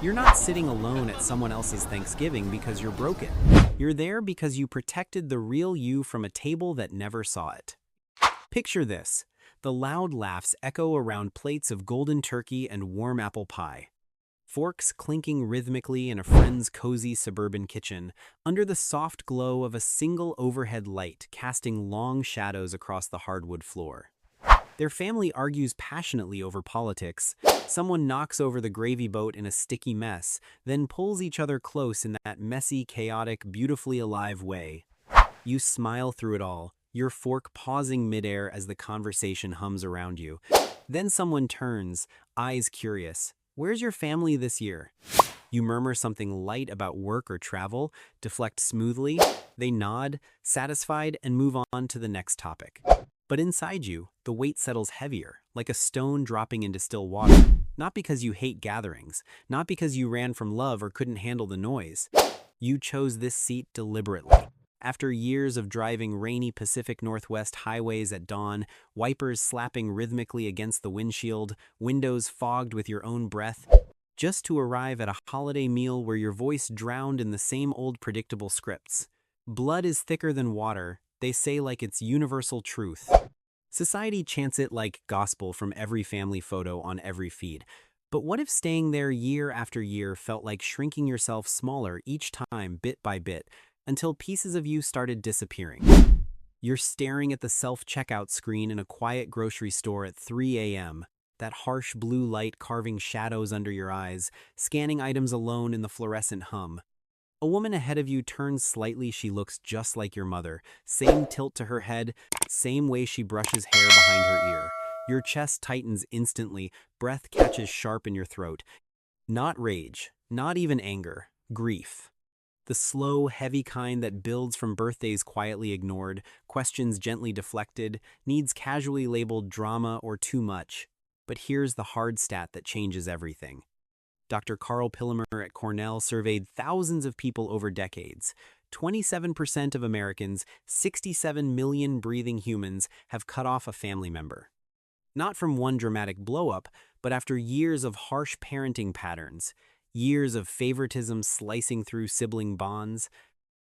You're not sitting alone at someone else's Thanksgiving because you're broken. You're there because you protected the real you from a table that never saw it. Picture this. The loud laughs echo around plates of golden turkey and warm apple pie. Forks clinking rhythmically in a friend's cozy suburban kitchen, under the soft glow of a single overhead light casting long shadows across the hardwood floor. Their family argues passionately over politics. Someone knocks over the gravy boat in a sticky mess, then pulls each other close in that messy, chaotic, beautifully alive way. You smile through it all, your fork pausing midair as the conversation hums around you. Then someone turns, eyes curious. "Where's your family this year?" You murmur something light about work or travel, deflect smoothly. They nod, satisfied, and move on to the next topic. But inside you, the weight settles heavier, like a stone dropping into still water. Not because you hate gatherings, not because you ran from love or couldn't handle the noise. You chose this seat deliberately. After years of driving rainy Pacific Northwest highways at dawn, wipers slapping rhythmically against the windshield, windows fogged with your own breath, just to arrive at a holiday meal where your voice drowned in the same old predictable scripts. Blood is thicker than water, they say, like it's universal truth. Society chants it like gospel from every family photo on every feed. But what if staying there year after year felt like shrinking yourself smaller each time, bit by bit, until pieces of you started disappearing? You're staring at the self-checkout screen in a quiet grocery store at 3 a.m., that harsh blue light carving shadows under your eyes, scanning items alone in the fluorescent hum. A woman ahead of you turns slightly. She looks just like your mother. Same tilt to her head, same way she brushes hair behind her ear. Your chest tightens instantly, breath catches sharp in your throat. Not rage, not even anger, grief. The slow, heavy kind that builds from birthdays quietly ignored, questions gently deflected, needs casually labeled drama or too much. But here's the hard stat that changes everything. Dr. Carl Pillemer at Cornell surveyed thousands of people over decades. 27% of Americans, 67 million breathing humans, have cut off a family member. Not from one dramatic blow-up, but after years of harsh parenting patterns, years of favoritism slicing through sibling bonds,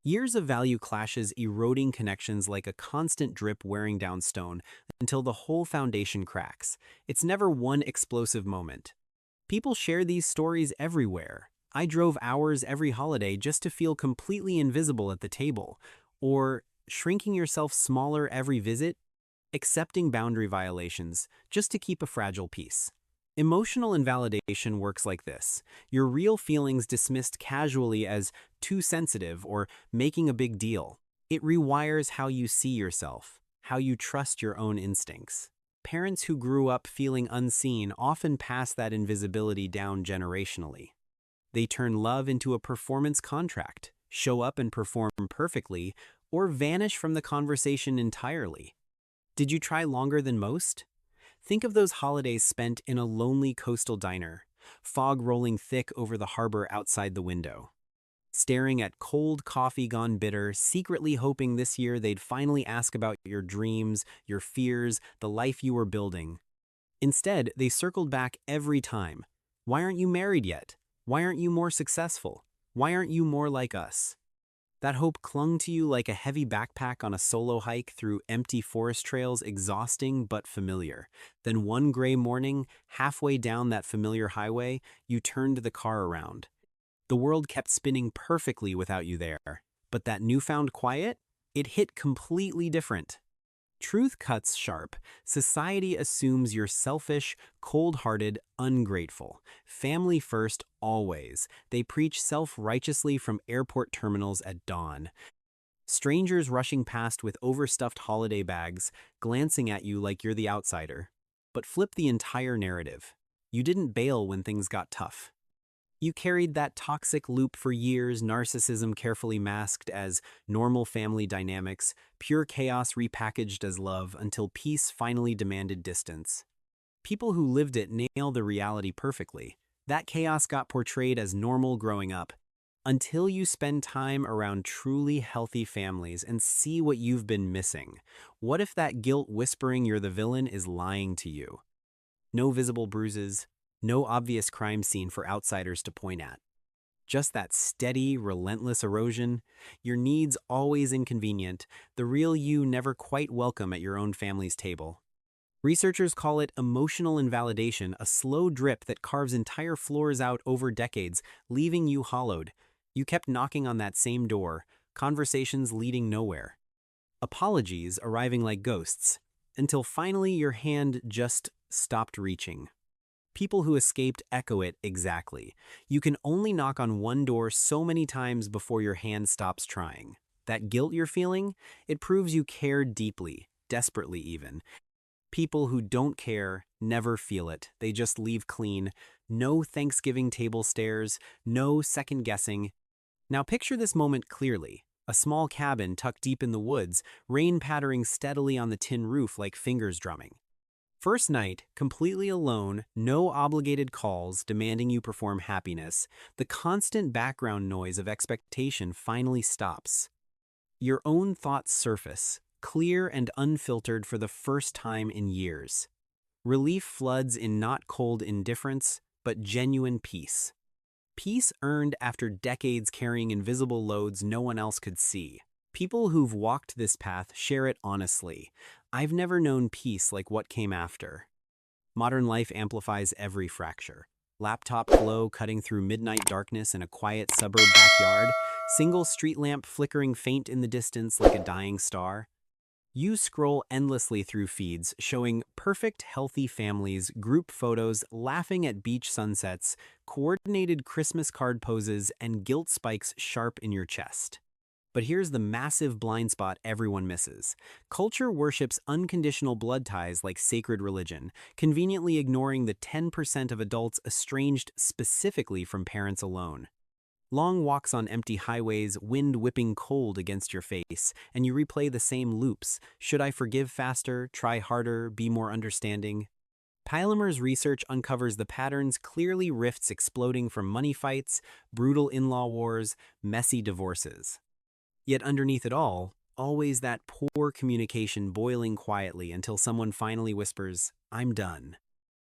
years of value clashes eroding connections like a constant drip wearing down stone until the whole foundation cracks. It's never one explosive moment. People share these stories everywhere. I drove hours every holiday just to feel completely invisible at the table. Or shrinking yourself smaller every visit, accepting boundary violations just to keep a fragile peace. Emotional invalidation works like this. Your real feelings dismissed casually as too sensitive or making a big deal. It rewires how you see yourself, how you trust your own instincts. Parents who grew up feeling unseen often pass that invisibility down generationally. They turn love into a performance contract, show up and perform perfectly, or vanish from the conversation entirely. Did you try longer than most? Think of those holidays spent in a lonely coastal diner, fog rolling thick over the harbor outside the window. Staring at cold coffee gone bitter, secretly hoping this year they'd finally ask about your dreams, your fears, the life you were building. Instead, they circled back every time. Why aren't you married yet? Why aren't you more successful? Why aren't you more like us? That hope clung to you like a heavy backpack on a solo hike through empty forest trails, exhausting but familiar. Then one gray morning, halfway down that familiar highway, you turned the car around. The world kept spinning perfectly without you there. But that newfound quiet? It hit completely different. Truth cuts sharp. Society assumes you're selfish, cold-hearted, ungrateful. Family first, always. They preach self-righteously from airport terminals at dawn. Strangers rushing past with overstuffed holiday bags, glancing at you like you're the outsider. But flip the entire narrative. You didn't bail when things got tough. You carried that toxic loop for years, narcissism carefully masked as normal family dynamics, pure chaos repackaged as love, until peace finally demanded distance. People who lived it nail the reality perfectly. That chaos got portrayed as normal growing up. Until you spend time around truly healthy families and see what you've been missing. What if that guilt whispering you're the villain is lying to you? No visible bruises, No obvious crime scene for outsiders to point at. Just that steady, relentless erosion, your needs always inconvenient, the real you never quite welcome at your own family's table. Researchers call it emotional invalidation, a slow drip that carves entire floors out over decades, leaving you hollowed. You kept knocking on that same door, conversations leading nowhere. Apologies arriving like ghosts, until finally your hand just stopped reaching. People who escaped echo it exactly. You can only knock on one door so many times before your hand stops trying. That guilt you're feeling, it proves you care deeply, desperately even. People who don't care never feel it. They just leave clean. No Thanksgiving table stares, no second guessing. Now picture this moment clearly. A small cabin tucked deep in the woods, rain pattering steadily on the tin roof like fingers drumming. First night, completely alone, no obligated calls demanding you perform happiness, the constant background noise of expectation finally stops. Your own thoughts surface, clear and unfiltered for the first time in years. Relief floods in not cold indifference, but genuine peace. Peace earned after decades carrying invisible loads no one else could see. People who've walked this path share it honestly. I've never known peace like what came after. Modern life amplifies every fracture. Laptop glow cutting through midnight darkness in a quiet suburb backyard, single street lamp flickering faint in the distance like a dying star. You scroll endlessly through feeds showing perfect, healthy families, group photos, laughing at beach sunsets, coordinated Christmas card poses, and guilt spikes sharp in your chest. But here's the massive blind spot everyone misses. Culture worships unconditional blood ties like sacred religion, conveniently ignoring the 10% of adults estranged specifically from parents alone. Long walks on empty highways, wind whipping cold against your face, and you replay the same loops. Should I forgive faster, try harder, be more understanding? Pylamer's research uncovers the patterns, clearly rifts exploding from money fights, brutal in-law wars, messy divorces. Yet underneath it all, always that poor communication boiling quietly until someone finally whispers, "I'm done."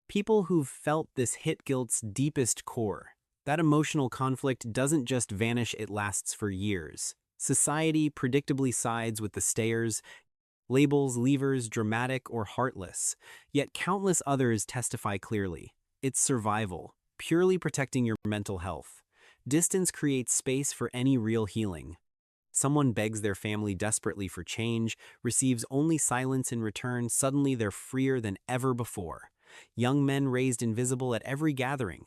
People who've felt this hit guilt's deepest core. That emotional conflict doesn't just vanish, it lasts for years. Society predictably sides with the stayers, labels levers dramatic or heartless, yet countless others testify clearly. It's survival, purely protecting your mental health. Distance creates space for any real healing. Someone begs their family desperately for change, receives only silence in return, suddenly they're freer than ever before. Young men raised invisible at every gathering.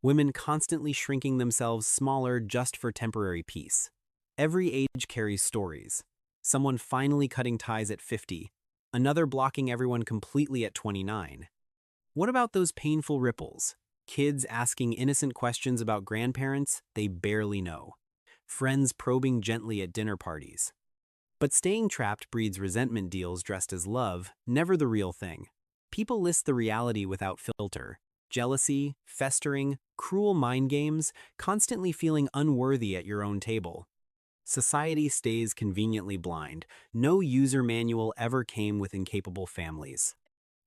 Women constantly shrinking themselves smaller just for temporary peace. Every age carries stories. Someone finally cutting ties at 50, another blocking everyone completely at 29. What about those painful ripples? Kids asking innocent questions about grandparents they barely know. Friends probing gently at dinner parties. But staying trapped breeds resentment deals dressed as love, never the real thing. People list the reality without filter. Jealousy, festering, cruel mind games, constantly feeling unworthy at your own table. Society stays conveniently blind. No user manual ever came with incapable families.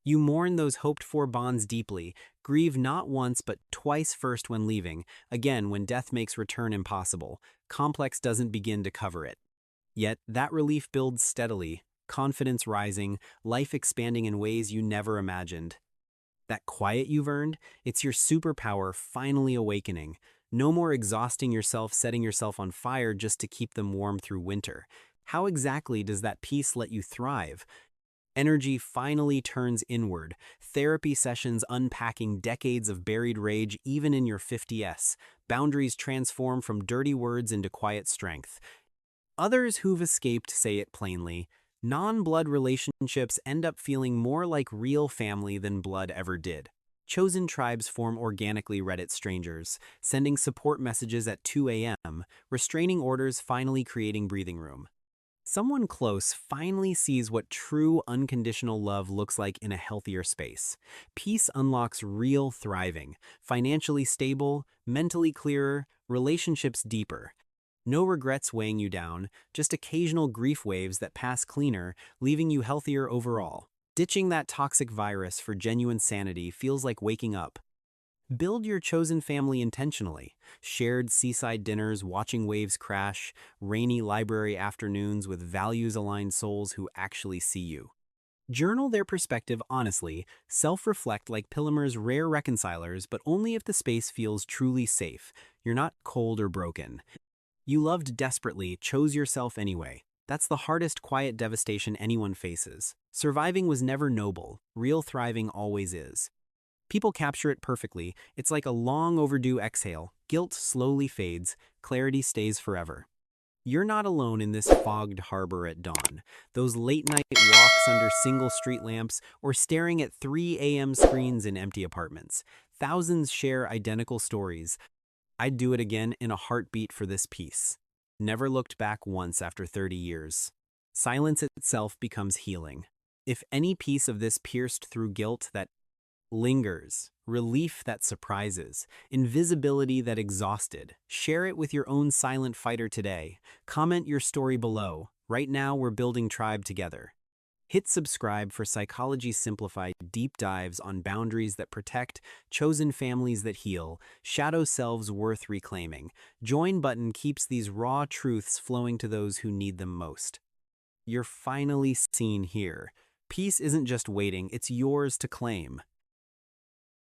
You mourn those hoped-for bonds deeply, grieve not once but twice, first when leaving, again when death makes return impossible. Complex doesn't begin to cover it. Yet that relief builds steadily, confidence rising, life expanding in ways you never imagined. That quiet you've earned, it's your superpower finally awakening. No more exhausting yourself, setting yourself on fire just to keep them warm through winter. How exactly does that peace let you thrive? Energy finally turns inward, therapy sessions unpacking decades of buried rage even in your 50s, boundaries transform from dirty words into quiet strength. Others who've escaped say it plainly. Non-blood relationships end up feeling more like real family than blood ever did. Chosen tribes form organically Reddit strangers, sending support messages at 2 a.m., restraining orders finally creating breathing room. Someone close finally sees what true unconditional love looks like in a healthier space. Peace unlocks real thriving, financially stable, mentally clearer, relationships deeper. No regrets weighing you down, just occasional grief waves that pass cleaner, leaving you healthier overall. Ditching that toxic virus for genuine sanity feels like waking up. Build your chosen family intentionally. Shared seaside dinners, watching waves crash, rainy library afternoons with values-aligned souls who actually see you. Journal their perspective honestly, self-reflect like Pillamer's rare reconcilers, but only if the space feels truly safe. You're not cold or broken. You loved desperately, chose yourself anyway. That's the hardest quiet devastation anyone faces. Surviving was never noble. Real thriving always is. People capture it perfectly. It's like a long overdue exhale. Guilt slowly fades. Clarity stays forever. You're not alone in this fogged harbor at dawn. Those late-night walks under single street lamps or staring at 3 a.m. screens in empty apartments. Thousands share identical stories. I'd do it again in a heartbeat for this piece. Never looked back once after 30 years. Silence itself becomes healing. If any piece of this pierced through guilt that lingers, relief that surprises, invisibility that exhausted, share it with your own silent fighter today. Comment your story below. Right now, we're building tribe together. Hit subscribe for Psychology Simplified deep dives on boundaries that protect, chosen families that heal, shadow selves worth reclaiming. Join button keeps these raw truths flowing to those who need them most. You're finally seen here. Peace isn't just waiting, it's yours to claim.